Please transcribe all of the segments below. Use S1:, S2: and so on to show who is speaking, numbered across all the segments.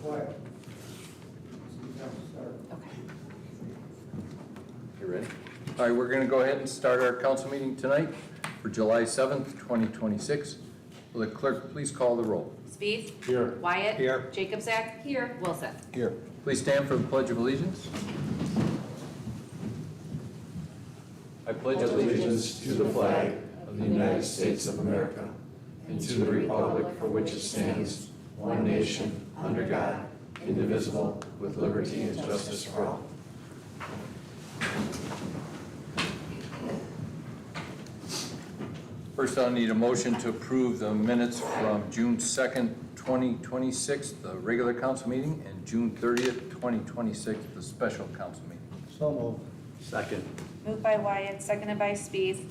S1: quiet.
S2: Okay.
S3: You ready? All right, we're going to go ahead and start our council meeting tonight for July 7th, 2026. Will the clerk please call the roll?
S2: Spieth.
S1: Here.
S2: Wyatt.
S1: Here.
S2: Jacobsack. Here. Wilson.
S3: Here. Please stand for the Pledge of Allegiance. I pledge
S4: Allegiance to the flag of the United States of America and to the republic for which it stands, one nation, under God, indivisible, with liberty and justice for all.
S3: First, I'll need a motion to approve the minutes from June 2nd, 2026, the regular council meeting, and June 30th, 2026, the special council meeting.
S1: So moved.
S4: Second.
S2: Moved by Wyatt, seconded by Spieth,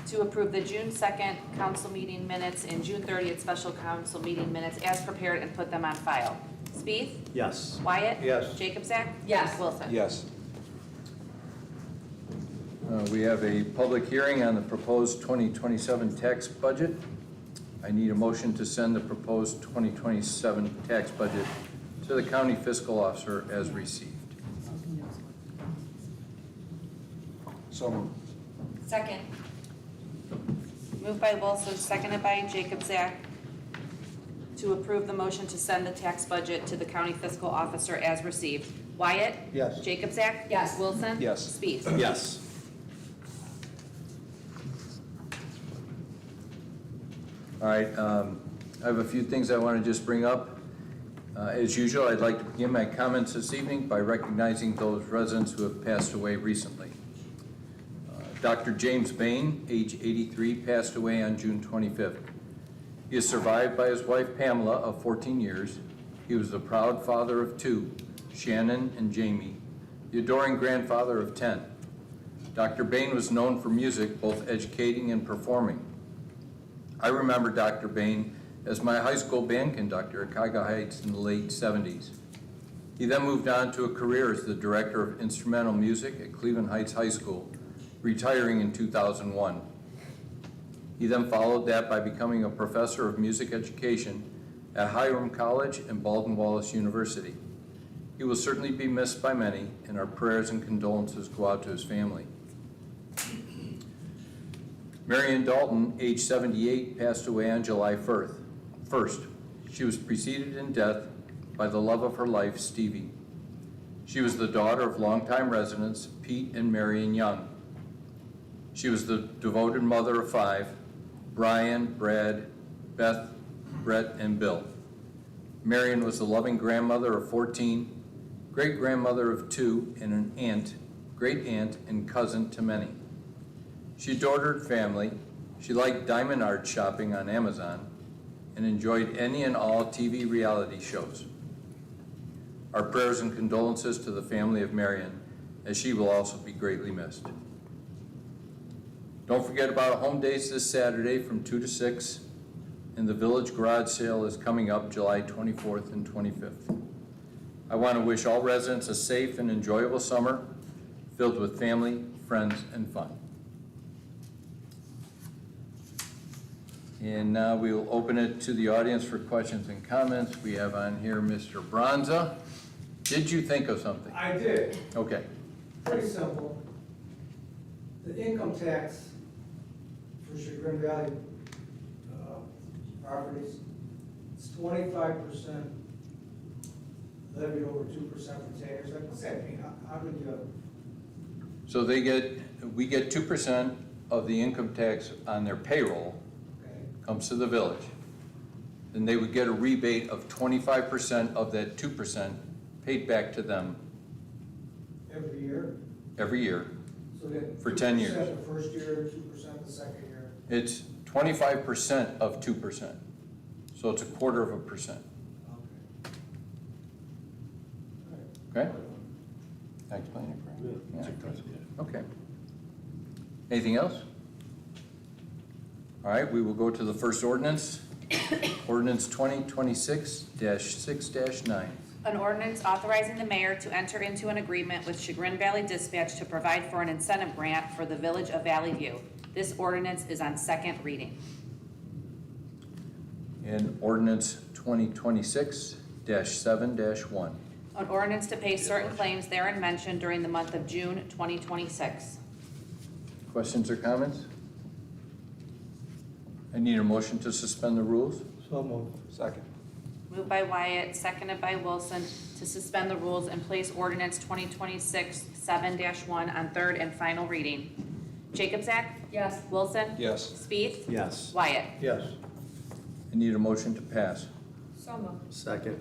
S2: to approve the June 2nd council meeting minutes and June 30th special council meeting minutes as prepared and put them on file. Spieth.
S4: Yes.
S2: Wyatt.
S1: Yes.
S2: Jacobsack. Yes. Wilson.
S4: Yes.
S3: We have a public hearing on the proposed 2027 tax budget. I need a motion to send the proposed 2027 tax budget to the county fiscal officer as received.
S4: So moved.
S2: Second. Moved by Wilson, seconded by Jacobsack, to approve the motion to send the tax budget to the county fiscal officer as received. Wyatt.
S1: Yes.
S2: Jacobsack. Yes. Wilson.
S4: Yes.
S2: Spieth.
S3: Yes. All right, I have a few things I want to just bring up. As usual, I'd like to begin my comments this evening by recognizing those residents who have passed away recently. Dr. James Bain, age 83, passed away on June 25th. He is survived by his wife Pamela of 14 years. He was the proud father of 2, Shannon and Jamie, the adoring grandfather of 10. Dr. Bain was known for music, both educating and performing. I remember Dr. Bain as my high school band conductor at Cuyahoga Heights in the late 70s. He then moved on to a career as the director of instrumental music at Cleveland Heights High School, retiring in 2001. He then followed that by becoming a professor of music education at Hiram College and Baldwin Wallace University. He will certainly be missed by many, and our prayers and condolences go out to his family. Marion Dalton, age 78, passed away on July 1st. She was preceded in death by the love of her life, Stevie. She was the daughter of longtime residents Pete and Marion Young. She was the devoted mother of 5, Brian, Brad, Beth, Brett, and Bill. Marion was the loving grandmother of 14, great-grandmother of 2, and an aunt, great-aunt, and cousin to many. She adored her family. She liked diamond art shopping on Amazon and enjoyed any and all TV reality shows. Our prayers and condolences to the family of Marion, as she will also be greatly missed. Don't forget about home days this Saturday from 2 to 6, and the village garage sale is coming up July 24th and 25th. I want to wish all residents a safe and enjoyable summer filled with family, friends, and fun. And now we will open it to the audience for questions and comments. We have on here Mr. Bronza. Did you think of something?
S1: I did.
S3: Okay.
S1: Pretty simple. The income tax for Chagrin Valley properties, it's 25% levied over 2% for takers. Like, what's that mean? How do you?
S3: So we get 2% of the income tax on their payroll, comes to the village. Then they would get a rebate of 25% of that 2% paid back to them
S1: Every year?
S3: every year.
S1: So then
S3: For 10 years.
S1: 2% the first year, 2% the second year.
S3: It's 25% of 2%. So it's 1/4%. Okay? I explain it correctly? Yeah. Okay. Anything else? All right, we will go to the first ordinance. Ordinance 2026-6-9.
S2: An ordinance authorizing the mayor to enter into an agreement with Chagrin Valley Dispatch to provide for an incentive grant for the village of Valley View. This ordinance is on second reading.
S3: And ordinance 2026 2022-7-1.
S2: An ordinance to pay certain claims therein mentioned during the month of June 2026.
S3: Questions or comments? I need a motion to suspend the rules.
S5: So moved.
S4: Second.
S2: Moved by Wyatt, seconded by Wilson, to suspend the rules and place ordinance 2026-7-1 on third and final reading. Jacobzak? Yes. Wilson?
S4: Yes.
S2: Spieth?
S5: Yes.
S2: Wyatt?
S5: Yes.
S3: I need a motion to pass.
S2: So moved.
S5: Second.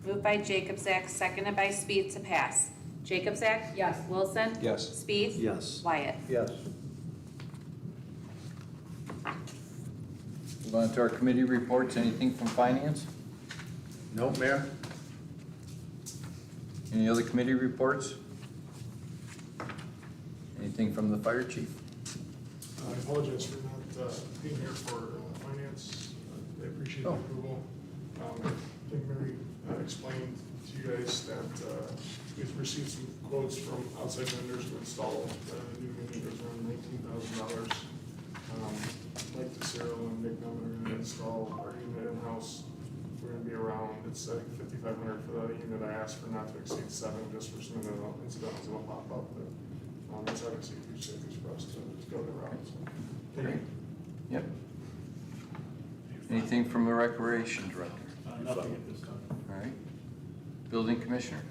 S2: Moved by Jacobzak, seconded by Spieth to pass. Jacobzak? Yes. Wilson?
S4: Yes.
S2: Spieth?
S5: Yes.
S2: Wyatt?
S5: Yes.
S3: Move on to our committee reports. Anything from finance?
S5: No, Mayor?
S3: Any other committee reports? Anything from the fire chief?
S6: I apologize for not being here for finance. I appreciate the
S3: Oh.
S6: approval. I think Mary explained to you guys that we've received some quotes from outside vendors to install the new unit. It was around $19,000. Mike DeCero and Nick Nunn are going to install our unit in-house. We're going to be around, it's I think $5,500 for the unit. I asked for not to exceed $7,000 just for some incidentals that will pop up. But it's obviously a huge savings for us to go the route. So, thank you.
S3: Yep. Anything from the recreation director?
S5: Nothing at this time.
S3: All right. Building commissioner?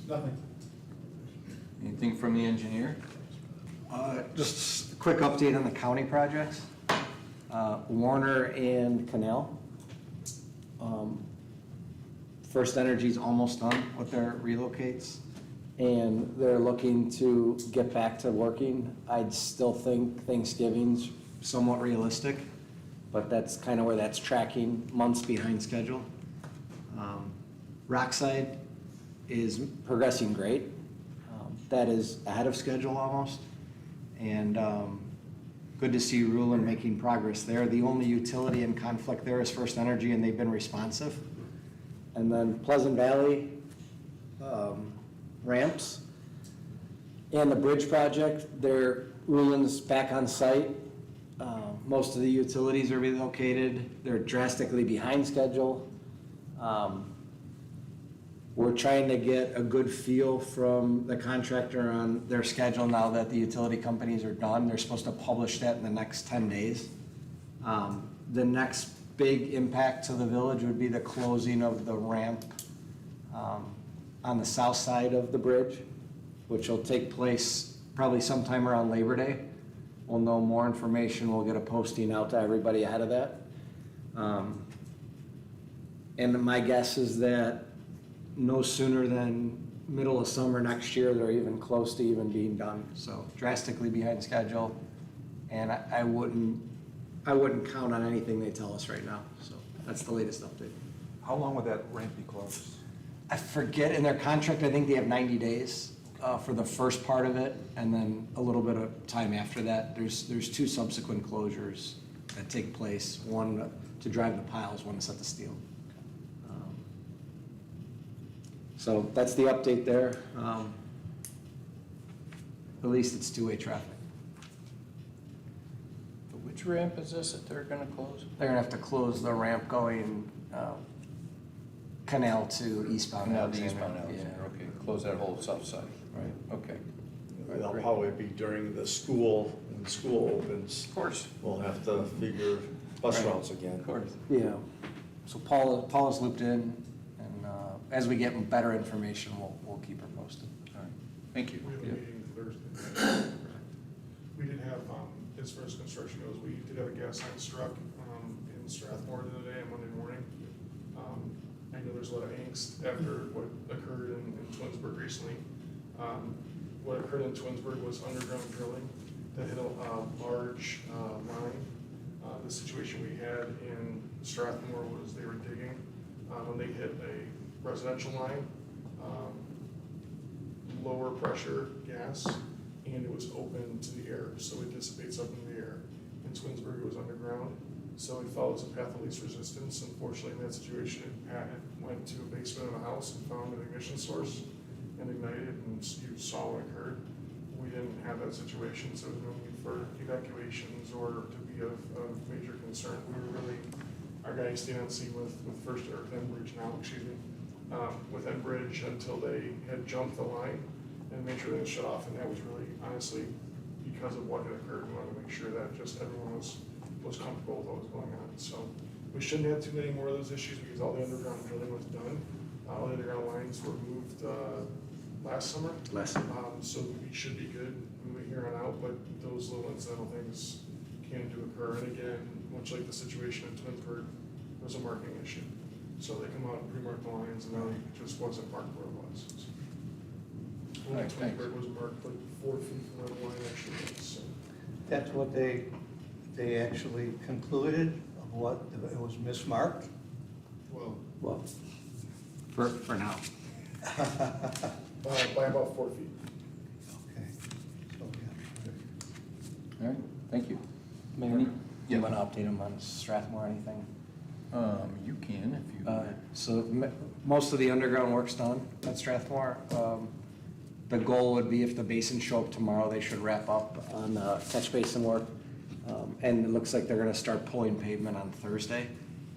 S5: Nothing.
S3: Anything from the engineer?
S7: Just a quick update on the county projects. Warner and Canal. First Energy's almost done with their relocates, and they're looking to get back to working. I'd still think Thanksgiving's somewhat realistic, but that's kind of where that's tracking, months behind schedule. Rockside is progressing great. That is ahead of schedule almost. And good to see Rulon making progress there. The only utility in conflict there is First Energy, and they've been responsive. And then Pleasant Valley ramps and the bridge project, Rulon's back on site. Most of the utilities are relocated. They're drastically behind schedule. We're trying to get a good feel from the contractor on their schedule now that the utility companies are done. They're supposed to publish that in the next 10 days. The next big impact to the village would be the closing of the ramp on the south side of the bridge, which will take place probably sometime around Labor Day. We'll know more information. We'll get a posting out to everybody ahead of that. And my guess is that no sooner than middle of summer next year, they're even close to even being done. So drastically behind schedule, and I wouldn't count on anything they tell us right now. So that's the latest update.
S4: How long would that ramp be closed?
S7: I forget, in their contract, I think they have 90 days for the first part of it, and then a little bit of time after that. There's two subsequent closures that take place, one to drive the piles, one to set the steel. So that's the update there. At least it's two-way traffic.
S3: Which ramp is this that they're gonna close?
S7: They're gonna have to close the ramp going Canal to eastbound
S3: Now the
S7: Alexander.
S3: eastbound Alexander, okay, close that whole south side.
S7: Right.
S3: Okay,
S5: That'll probably be during the school, when school opens.
S3: of course,
S5: We'll have to figure bus
S7: Right.
S5: routes again.
S3: of course.
S7: Yeah. So Paul is looped in, and as we get better information, we'll keep her posted.
S3: All right, thank you.
S6: We have a
S3: Yeah.
S6: meeting Thursday. We did have, as far as construction goes, we did have a gas line struck in Strathmore the other day on Monday morning. I know there's a lot of angst after what occurred in Twinsburg recently. What occurred in Twinsburg was underground drilling that hit a large line. The situation we had in Strathmore was they were digging when they hit a residential line, lower pressure gas, and it was open to the air, so it dissipates up in the air. In Twinsburg, it was underground, so it follows a path of least resistance. Unfortunately, in that situation, it went to a basement of a house and found an ignition source and ignited, and you saw what occurred. We didn't have that situation, so there was no need for evacuations or to be of major concern. We were really, our guys stayed on scene with First Earth Enbridge now, with Enbridge until they had jumped the line and made sure they was shut off, and that was really honestly because of what had occurred. We wanted to make sure that just everyone was comfortable with what was going on. So we shouldn't have too many more of those issues because all the underground drilling was done. All the underground lines were moved last summer. So we should be good moving here on out, but those little incidental things can occur. And again, much like the situation in Twinford, there was a marking issue. So they come out and pre-mark the lines, and then it just wasn't marked where it was.
S3: All right, thanks.
S6: Twinford was marked like 4 feet from where the line actually is, so.
S8: That's what they actually concluded, of what, it was mismarked?
S6: Well,
S7: For now.
S6: by about 4 feet.
S8: Okay. So, yeah.
S3: All right, thank you.
S7: Mayor, do you want to update them on Strathmore or anything?
S3: You can if you.
S7: So most of the underground work's done at Strathmore. The goal would be if the basins show up tomorrow, they should wrap up on catch basin work. And it looks like they're gonna start pulling pavement on Thursday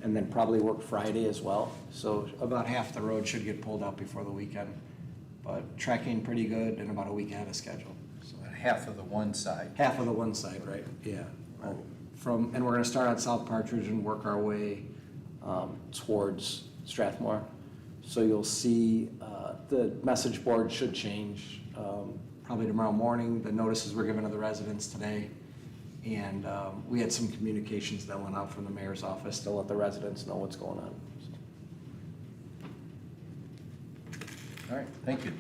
S7: and then probably work Friday as well. So about half the road should get pulled out before the weekend. But tracking pretty good and about a week ahead of schedule. So
S3: Half of the one side.
S7: half of the one side, right? Yeah. And we're gonna start on South Partridge and work our way towards Strathmore. So you'll see the message board should change probably tomorrow morning. The notices were given to the residents today. And we had some communications that went out from the mayor's office to let the residents know what's going on.
S3: All right, thank you.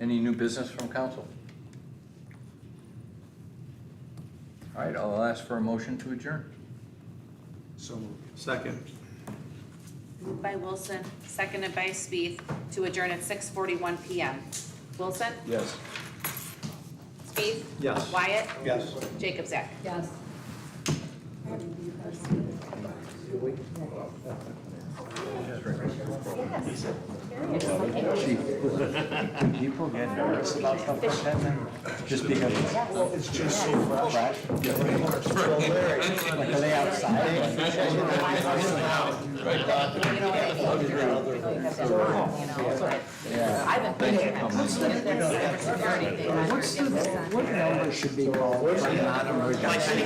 S3: Any new business from council? All right, I'll ask for a motion to adjourn.
S5: So moved. Second.
S2: Moved by Wilson, seconded by Spieth, to adjourn at 6:41 PM. Wilson?
S5: Yes.
S2: Spieth?
S5: Yes.
S2: Wyatt?
S8: Yes.
S2: Jacobzak?
S9: Yes.
S7: When people get nervous about stuff like that, then just because it's just so fresh. Like, are they outside? Yeah.
S2: I've been thinking.
S7: What number should be called for non-emergency?